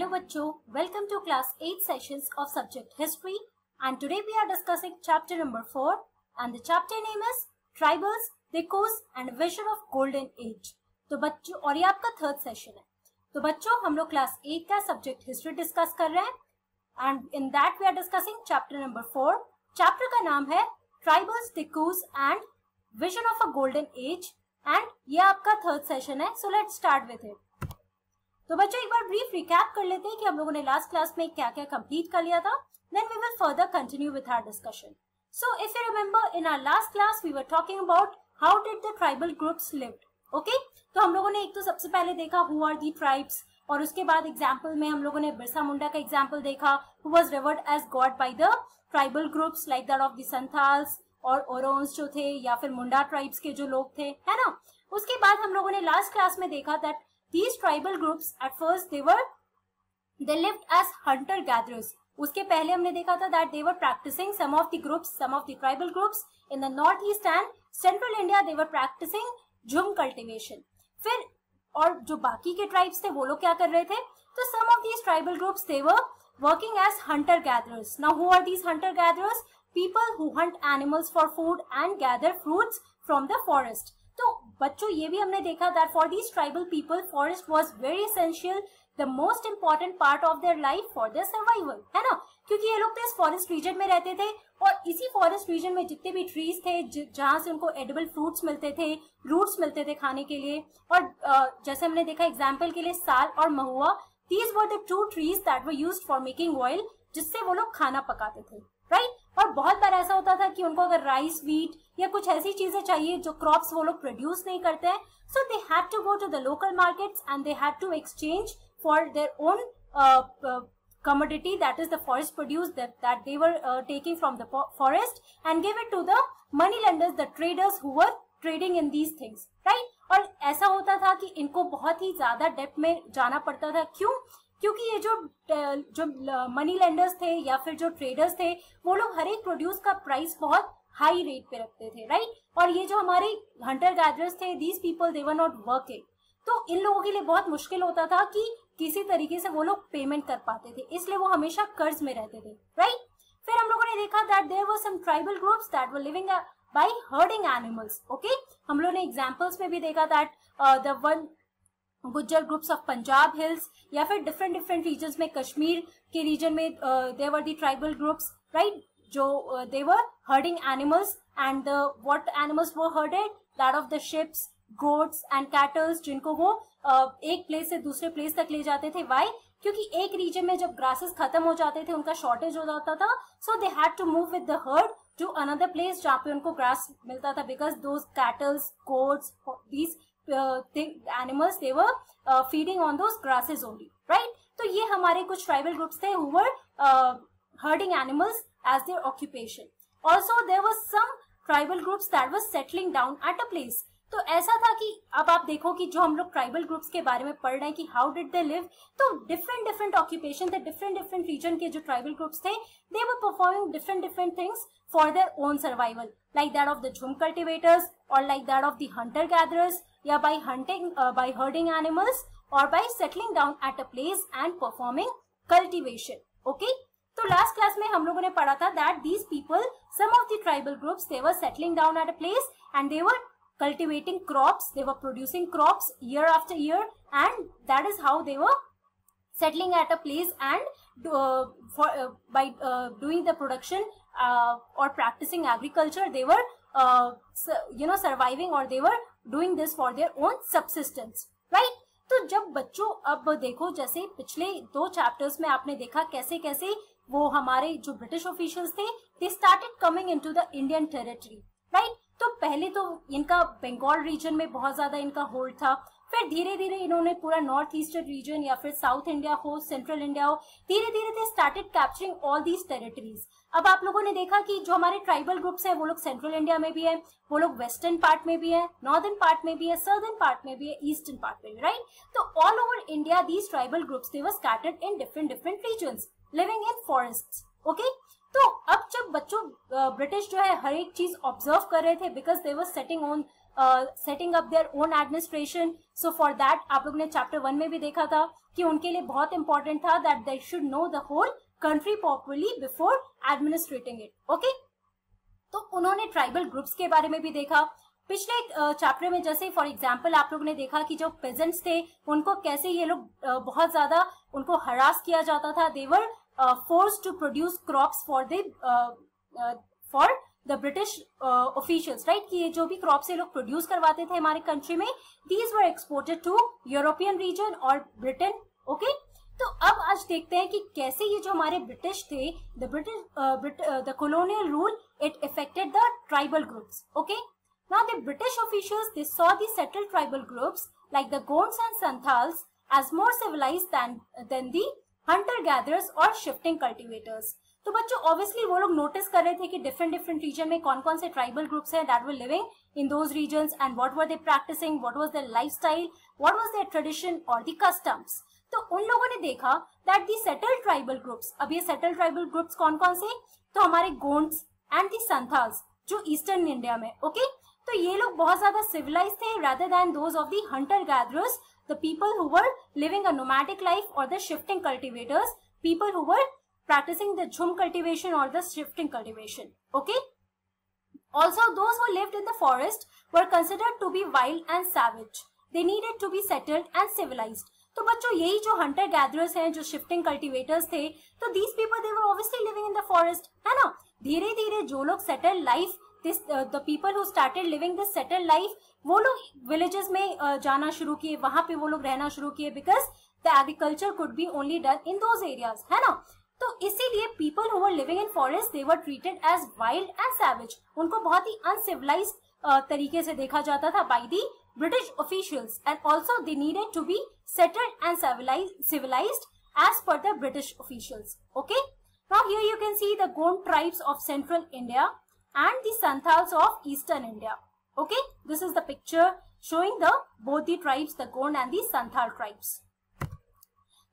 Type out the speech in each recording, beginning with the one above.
Hello बच्चों, welcome to class 8 sessions of subject history and today we are discussing chapter number 4 and the chapter name is Tribals, Decos and Vision of Golden Age। तो बच्चों और ये आपका third session है। तो बच्चों हम लोग क्लास 8 का सब्जेक्ट हिस्ट्री डिस्कस कर रहे हैं and in that we are discussing chapter number 4। Chapter का नाम है tribals, dikus and vision of a golden age and ये आपका थर्ड सेशन है। So let's start with it. तो बच्चों एक बार ब्रीफ रिकैप कर लेते हैं कि हम लोगों ने लास्ट क्लास में क्या क्या कंप्लीट कर लिया था, then we will further continue with our discussion. So if you remember in our last class we were talking about how did the tribal groups lived. Okay, तो हम लोगों ने एक तो सबसे पहले देखा हु आर दी ट्राइब्स और उसके बाद एग्जाम्पल में हम लोगों ने बिरसा मुंडा का एग्जाम्पल देखा who was revered as god by the tribal groups like that of the Santhals और ओरोन्स जो थे या फिर मुंडा ट्राइब्स के जो लोग थे, है ना। उसके बाद हम लोगों ने लास्ट क्लास में देखा that these tribal groups at first they lived as hunter gatherers। उसके पहले हमने देखा था that they were practicing some of the tribal groups in the northeast and central India they were practicing झुम cultivation। फिर और जो बाकी के tribes थे वो लोग क्या कर रहे थे, तो some of these tribal groups they were working as hunter gatherers। Now who are these hunter gatherers? People who hunt animals for food and gather fruits from the forest। तो बच्चों ये भी हमने देखा that for these tribal people forest was very essential, the most important part of their life for their survival, है ना, क्योंकि ये लोग तो इस फॉरेस्ट रीजन में रहते थे और इसी फॉरेस्ट रीजन में जितने भी ट्रीज थे जहाँ से उनको एडिबल फ्रूट्स मिलते थे, रूट्स मिलते थे खाने के लिए, और जैसे हमने देखा एग्जाम्पल के लिए साल और महुआ, these were the two trees that were used for making oil, जिससे वो लोग खाना पकाते थे, राइट। और बहुत बार ऐसा होता था कि उनको अगर राइस, व्हीट या कुछ ऐसी चीजें चाहिए जो क्रॉप्स वो लोग प्रोड्यूस नहीं करते हैं, so they had to go to the local markets and they had to exchange for their own commodity, that is the forest produce that they were taking from the forest and give it to the money lenders, the traders who were trading in these things, right। और ऐसा होता था कि इनको बहुत ही ज्यादा depth में जाना पड़ता था। क्यों? क्योंकि ये जो मनी लेंडर्स थे या फिर जो ट्रेडर्स थे वो लोग हर एक प्रोड्यूस का प्राइस बहुत हाई रेट पे रखते थे, राइट। और ये जो हमारे हंटर गैदरर्स थे, these people they were not working, तो इन लोगों के लिए बहुत मुश्किल होता था कि किसी तरीके से वो लोग पेमेंट कर पाते थे, इसलिए वो हमेशा कर्ज में रहते थे, राइट। फिर हम लोगों ने देखा that there were some tribal groups that were living by herding animals. Okay, हम लोगों ने एग्जांपल्स में भी देखा that the Van Gujjar groups of Punjab hills या फिर डिफरेंट रीजन्स में, कश्मीर के रीजन में there were the tribal groups, right, जो they were herding animals and what animals were herded, that of the sheeps, goats and cattles, जिनको वो एक प्लेस से दूसरे प्लेस तक ले जाते थे। वाई? क्योंकि एक रीजन में जब ग्रासेस खत्म हो जाते थे, उनका शॉर्टेज हो जाता था, so they had to move with the herd to another place जहाँ पे उनको ग्रास मिलता था, because those cattles, goats, these animals they were feeding on those grasses only, right। तो ये हमारे कुछ tribal groups थे who were herding animals as their occupation। Also there was some tribal groups that were settling down at a place। तो ऐसा था कि अब आप देखो कि जो हम लोग ट्राइबल ग्रुप्स के बारे में पढ़ रहे हैं कि हाउ डिड दे लिव, तो डिफरेंट ऑक्यूपेशन थे, डिफरेंट रीजन के जो ट्राइबल ग्रुप्स थे they were performing different things for their own survival, like that of the jhum cultivators और like that of the hunter gatherers, या by hunting, by herding animals और by settling down at a place and performing cultivation. Okay, तो last class में हम लोगों ने पढ़ा था that these people, some of the tribal groups they were settling down at a place and they were cultivating crops, they were producing crops year after year and that is how they were settling at a place and by doing the production or practicing agriculture they were surviving or they were doing this for their own subsistence, right। तो जब बच्चों अब देखो जैसे पिछले 2 chapters में आपने देखा कैसे कैसे वो हमारे जो ब्रिटिश ऑफिशियल्स थे they started coming into the Indian territory, right। तो पहले तो इनका बंगाल रीजन में बहुत ज्यादा इनका होल्ड था, फिर धीरे धीरे इन्होंने पूरा नॉर्थ ईस्टर्न रीजन या फिर साउथ इंडिया हो, सेंट्रल इंडिया हो, धीरे धीरे they started capturing all these territories. अब आप लोगों ने देखा कि जो हमारे ट्राइबल ग्रुप्स हैं वो लोग सेंट्रल इंडिया में भी है, वो लोग वेस्टर्न पार्ट में भी है, नॉर्दर्न पार्ट में भी है, सर्दर्न पार्ट में भी है, ईस्टर्न पार्ट में भी, राइट। तो all over India these tribal groups they were scattered in different regions living in forests. Okay, तो अब जब बच्चों ब्रिटिश जो है हर एक चीज ऑब्जर्व कर रहे थे because they were setting on setting up their own administration. So for that आप लोग ने चैप्टर 1 में भी देखा था कि उनके लिए बहुत इंपॉर्टेंट था that they should know the whole country properly before administrating it. Okay, तो उन्होंने ट्राइबल ग्रुप्स के बारे में भी देखा. पिछले चैप्टर में जैसे फॉर एग्जांपल आप लोगों ने देखा कि जो पेजेंट्स थे उनको कैसे ये लोग बहुत ज्यादा उनको हरास किया जाता था. They were forced to produce crops for the British officials, right, कि ये जो भी क्रॉप्स ये लोग प्रोड्यूस करवाते थे हमारे कंट्री में, these were exported to European region और ब्रिटेन. ओके, तो अब आज देखते हैं कि कैसे ये जो हमारे ब्रिटिश थे, the colonial rule, it affected the tribal groups. Okay, now the British officials, they saw the settled tribal groups like the Gonds and Santals as more civilized than the hunter gatherers और shifting cultivators. तो बच्चों obviously वो लोग notice कर रहे थे कि different reason में कौन कौन से ट्राइबल ग्रुप्स हैं that were living in those regions and what were they practicing, what was their lifestyle, what was their tradition और द कस्टम्स. तो उन लोगों ने देखा that the settled tribal groups, अब ये सेटल्ड ट्राइबल ग्रुप्स कौन कौन से, तो हमारे गोंड्स एंड दी संथाल्स जो ईस्टर्न इंडिया में. ओके, तो ये लोग बहुत ज्यादा सिविलाइज थे rather than those of the hunter gatherers, the people who were living a nomadic life or the shifting cultivators, people who were practicing the jhum cultivation or the shifting cultivation. Okay, also those who lived in the forest were considered to be wild and savage. They needed to be settled and civilized. तो बच्चों यही जो Hunter gatherers हैं, जो shifting cultivators थे, तो these people they were obviously living in the forest, है ना. धीरे धीरे जो लोग settle life, the people who started living this settle life, वो लोग विलेजेस में जाना शुरू किए, वहां पे वो लोग रहना शुरू किए because the agriculture could be only done in those areas, है ना. तो इसीलिए people who were living in forest they were treated as wild and savage. उनको बहुत ही अनसिविलाइज्ड तरीके से देखा जाता था by the British officials, and also they needed to be settled and civilized as per the British officials. Okay, now here you can see the Gond tribes of central India and the Santals of eastern India. Okay, this is the picture showing the both the tribes, the Gond and the Santhal tribes.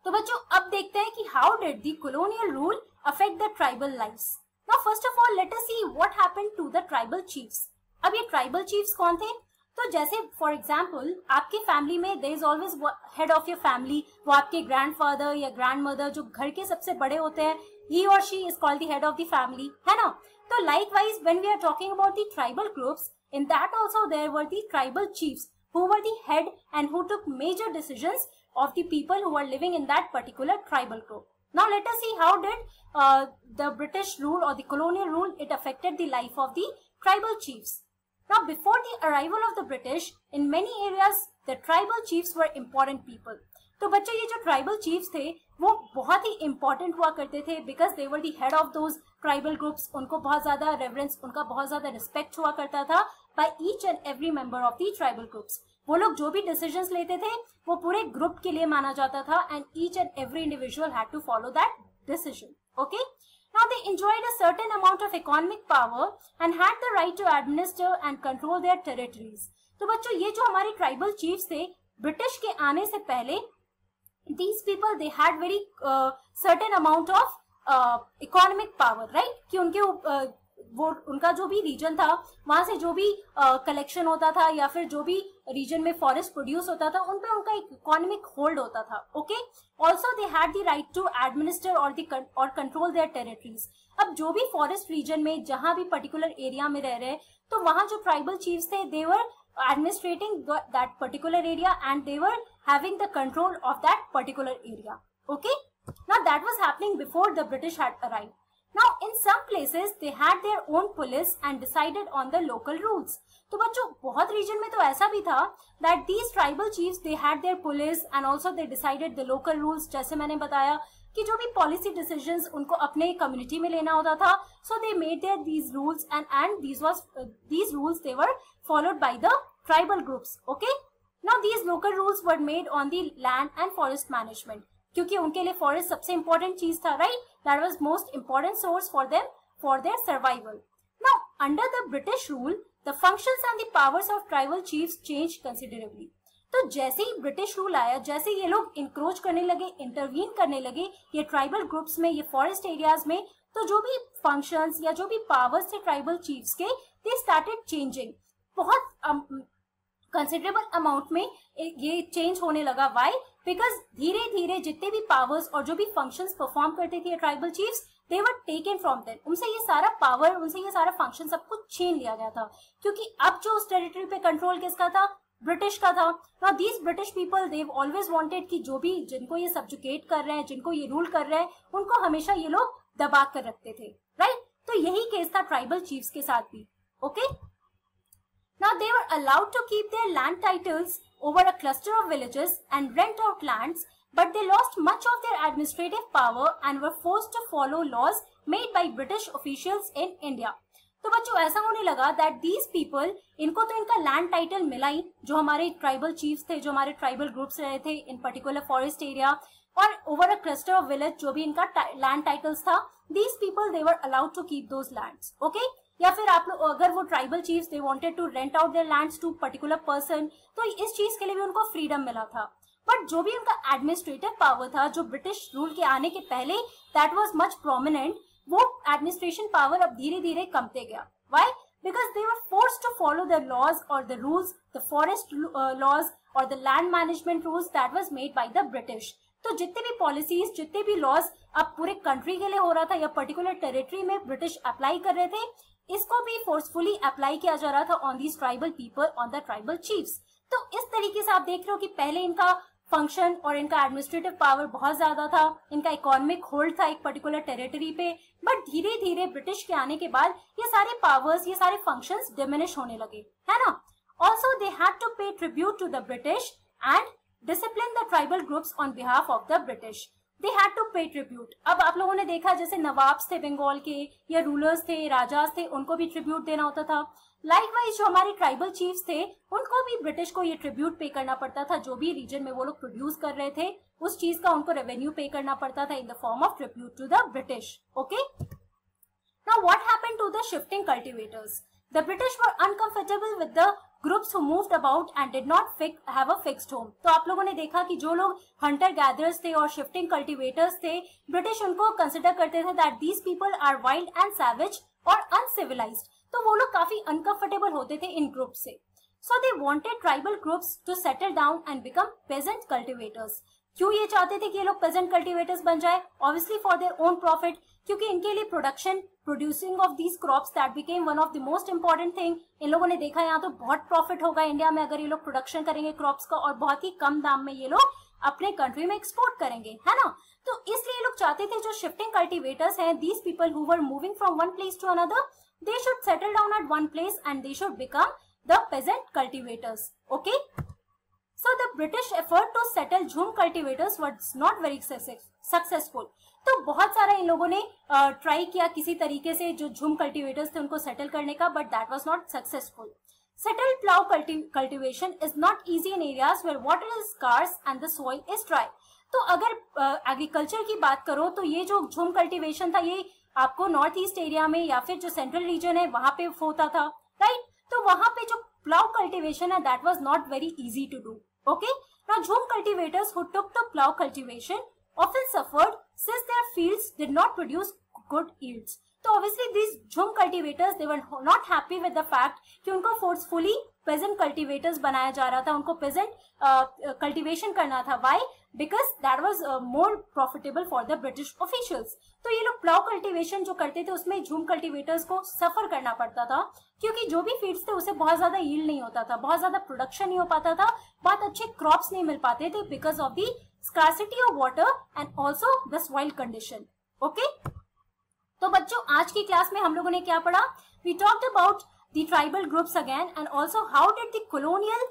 तो बच्चों अब देखते हैं कि how did the colonial rule affect the tribal lives. Now first of all let us see what happened to the tribal chiefs. अब ये tribal chiefs कौन थे, तो जैसे फॉर एग्जाम्पल आपकी फैमिली में there is always head of your family, वो आपके ग्रैंडफादर या ग्रैंडमदर जो घर के सबसे बड़े होते हैं, ही और she is called the head of the family, है ना. तो likewise when we are talking about the tribal groups, in that also there were the tribal chiefs who were the head and who took major decisions of the people who are living in that particular tribal group. Now let us see how did the British rule और the colonial rule it affected the life of the tribal chiefs. Now, before the arrival of the British, in many areas, the tribal chiefs were important people. तो बच्चों ये जो tribal chiefs थे वो बहुत ही important हुआ करते थे because they were the head of those tribal groups. उनको बहुत ज्यादा रेवरेंस, उनका बहुत ज्यादा रिस्पेक्ट हुआ करता था by each and every member of the tribal groups. वो लोग जो भी डिसीजंस लेते थे वो पूरे ग्रुप के लिए माना जाता था and each and every individual had to follow that decision. Okay, now they enjoyed a certain amount of economic power and had the right to administer and control their territories. तो बच्चों ये जो हमारे ट्राइबल चीफ्स थे British के आने से पहले, these people they had very certain amount of economic power, right, कि उनके वो उनका जो भी रीजन था वहां से जो भी कलेक्शन होता था या फिर जो भी रीजन में फॉरेस्ट प्रोड्यूस होता था उन पे उनका एक इकोनॉमिक होल्ड होता था. Okay, also they had the right to administer और कंट्रोल देयर टेरिटरीज. अब जो भी फॉरेस्ट रीजन में जहां भी पर्टिकुलर एरिया में रह रहे तो वहां जो ट्राइबल चीफ्स थे they were administrating that particular area and they were having the control of that particular area. Okay, now that was happening before the British had arrived. Now, in some places, they had their own police and decided on the local rules. तो बच्चों बहुत reason में तो ऐसा भी था that these tribal chiefs they had their police and also they decided the local rules. जैसे मैंने बताया कि जो भी policy decisions उनको अपने community में लेना होता था, so they made their these rules and these rules they were followed by the tribal groups. Okay, now these local rules were made on the land and forest management. क्योंकि उनके लिए forest सबसे important चीज था, right, that was most important source for them for their survival. Now under the British rule the functions and the powers of tribal chiefs change considerably. तो जैसे ही British rule आया, जैसे ये लोग इंक्रोच करने लगे, इंटरवीन करने लगे ये ट्राइबल ग्रुप्स में, ये फॉरेस्ट एरियाज में, तो जो भी फंक्शंस या जो भी पावर्स थे ट्राइबल चीफ्स के दे स्टार्टेड चेंजिंग. बहुत कंसिडरेबल अमाउंट में ये चेंज होने लगा। वाई? बिकॉज धीरे धीरे जितने भी पावर्स और जो भी फंक्शंस परफॉर्म करते थे tribal chiefs, they were taken from them. उनसे ये सारा पावर, उनसे ये सारा फंक्शन सब कुछ छीन लिया गया था, क्योंकि अब जो उस टेरिटरी पे कंट्रोल किसका था? ब्रिटिश का था। Now these British people they always wanted कि जो भी जिनको ये सब्जुकेट कर रहे हैं, जिनको ये रूल कर रहे हैं, उनको हमेशा ये लोग दबा कर रखते थे, राइट? तो यही केस था ट्राइबल चीफ्स के साथ भी। Okay, now they were allowed to keep their land titles over a cluster of villages and rent out lands, but they lost much of their administrative power and were forced to follow laws made by British officials in India. तो बच्चों ऐसा होने लगा that these people, इनको तो इनका land title मिला ही, जो हमारे ट्राइबल चीफ्स थे, जो हमारे ट्राइबल ग्रुप्स रहे थे इन पर्टिकुलर फॉरेस्ट एरिया, और over a cluster of village जो भी इनका लैंड टाइटल्स था, these people they were allowed to keep those lands. Okay? या फिर आप लोग अगर वो tribal chiefs they wanted to rent out their lands to particular person, तो इस चीज के लिए भी उनको फ्रीडम मिला था। बट जो भी उनका एडमिनिस्ट्रेटिव पावर था, जो ब्रिटिश रूल के आने के पहले दैट वाज मच प्रोमिनेंट, वो एडमिनिस्ट्रेशन पावर अब धीरे धीरे कमते गया। Why? Because they were forced to follow the laws और the rules, the forest laws और the land management rules that was made by the British. तो जितने भी पॉलिसीज, जितने भी लॉज अब पूरे कंट्री के लिए हो रहा था या पर्टिकुलर टेरिटरी में ब्रिटिश अप्लाई कर रहे थे, इसको भी फोर्सफुली अप्लाई किया जा रहा था on these tribal people, on the tribal chiefs. तो इस तरीके से आप देख रहे हो कि पहले इनका फंक्शन और इनका एडमिनिस्ट्रेटिव पावर बहुत ज्यादा था, इनका इकोनॉमिक होल्ड था एक पर्टिकुलर टेरिटरी पे, बट धीरे धीरे ब्रिटिश के आने के बाद ये सारे पावर्स, ये सारे फंक्शंस डिमिनिश होने लगे, है ना? Also they had to pay tribute to the British and discipline the tribal groups on behalf of the British. They had to pay tribute. अब आप लोगों ने देखा जैसे नवाब्स थे बंगाल के, या रूलर्स थे, राजास थे, उनको भी ट्रिब्यूट देना होता था। लाइकवाइज जो हमारे ट्राइबल चीफ्स थे, उनको भी ब्रिटिश को ये ट्रिब्यूट पे करना पड़ता था। जो भी रीजन में वो लोग प्रोड्यूस कर रहे थे, उस चीज का उनको रेवेन्यू पे करना पड़ता था in the form of tribute to the British. Okay, now what happened to the shifting cultivators? The British were uncomfortable with the groups who moved about and did not have a fixed home. तो आप लोगों ने देखा कि जो लोग Hunter gatherers थे और शिफ्टिंग कल्टिवेटर्स थे, ब्रिटिश उनको कंसिडर करते थे that these people are wild and savage और uncivilized. तो वो लोग काफी अनकंफर्टेबल होते थे इन ग्रुप से। So they wanted tribal groups to settle down and become peasant cultivators. क्यों ये चाहते थे कि ये लोग पेजेंट कल्टिवेटर्स बन जाए? Obviously for their own profit, क्योंकि इनके लिए producing of these crops that became one of the most important thing. इन लोगों ने देखा यहाँ तो बहुत प्रॉफिट होगा इंडिया में अगर ये लोग प्रोडक्शन करेंगे क्रॉप्स का, और बहुत ही कम दाम में ये लोग अपने कंट्री में एक्सपोर्ट करेंगे, है ना? तो इसलिए ये लोग चाहते थे जो शिफ्टिंग कल्टिवेटर्स हैं, these people who were moving from one place to another, they should settle down at one place and they should become the peasant cultivators. Okay, so the British effort to settle Jhum cultivators was not very successful. तो बहुत सारा इन लोगों ने try किया किसी तरीके से जो झूम कल्टिवेटर्स थे उनको सेटल करने का, but that was not successful. Settled plough cultivation is not easy in areas where water is scarce and the soil is dry. तो अगर एग्रीकल्चर की बात करो तो ये जो झूम कल्टिवेशन था ये आपको नॉर्थ ईस्ट एरिया में या फिर जो सेंट्रल रीजन है वहां पे होता था, राइट? तो वहां पे जो plough cultivation है that was not very easy to do. Okay, now Jhum cultivators who took to plough cultivation often suffered since their fields did not produce good yields. तो obviously these Jhum cultivators they were not happy with the fact कि उनको forcefully peasant cultivators बनाया जा रहा था, उनको peasant cultivation करना था। Why? Because that was more profitable for the British officials. तो ये लोग plough cultivation जो करते थे उसमें Jhum cultivators को suffer करना पड़ता था, क्योंकि जो भी फील्ड्स थे उसे बहुत ज्यादा yield नहीं होता था, बहुत ज्यादा प्रोडक्शन नहीं हो पाता था, बहुत अच्छे क्रॉप्स नहीं मिल पाते थे because of the scarcity of water and also the soil condition. Okay, तो बच्चों आज की क्लास में हम लोगों ने क्या पढ़ा? We talked about the tribal groups again and also how did the colonial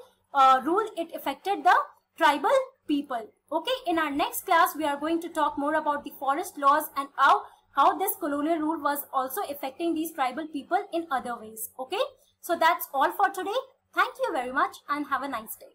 rule it affected the tribal people. Okay, in our next class we are going to talk more about the forest laws and how this colonial rule was also affecting these tribal people in other ways. Okay, so that's all for today. Thank you very much and have a nice day.